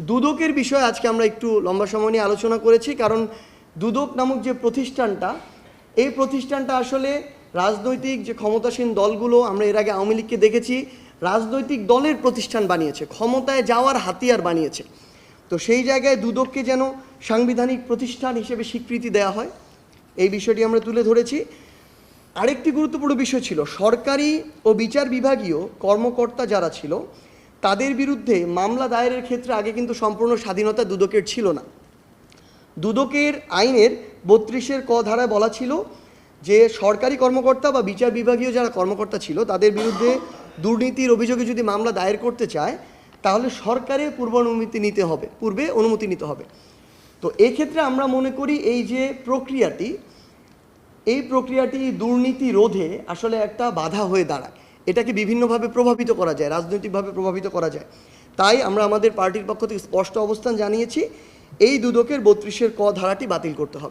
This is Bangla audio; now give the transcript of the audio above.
দুদকের বিষয়ে আজকে আমরা একটু লম্বা সময় নিয়ে আলোচনা করেছি, কারণ দুদক নামক যে প্রতিষ্ঠানটা, এই প্রতিষ্ঠানটা আসলে রাজনৈতিক যে ক্ষমতাসীন দলগুলো, আমরা এর আগে আওয়ামী লীগকে দেখেছি, রাজনৈতিক দলের প্রতিষ্ঠান বানিয়েছে, ক্ষমতায় যাওয়ার হাতিয়ার বানিয়েছে। তো সেই জায়গায় দুদককে যেন সাংবিধানিক প্রতিষ্ঠান হিসেবে স্বীকৃতি দেওয়া হয়, এই বিষয়টি আমরা তুলে ধরেছি। আরেকটি গুরুত্বপূর্ণ বিষয় ছিল, সরকারি ও বিচার বিভাগীয় কর্মকর্তা যারা ছিল তাদের বিরুদ্ধে মামলা দায়েরের ক্ষেত্রে আগে কিন্তু সম্পূর্ণ স্বাধীনতা দুদকের ছিল না। দুদকের আইনের 32-এর ক ধারায় বলা ছিল যে সরকারি কর্মকর্তা বা বিচার বিভাগীয় যারা কর্মকর্তা ছিল তাদের বিরুদ্ধে দুর্নীতির অভিযোগে যদি মামলা দায়ের করতে চায় তাহলে সরকারের পূর্বে অনুমতি নিতে হবে। তো এক্ষেত্রে আমরা মনে করি এই যে প্রক্রিয়াটি দুর্নীতি রোধে আসলে একটা বাধা হয়ে দাঁড়ায়। এটাকে বিভিন্নভাবে প্রভাবিত করা যায়, রাজনৈতিকভাবে প্রভাবিত করা যায়। তাই আমরা আমাদের পার্টির পক্ষ থেকে স্পষ্ট অবস্থান জানিয়েছি, এই দুদকের 32-এর ক ধারাটি বাতিল করতে হবে।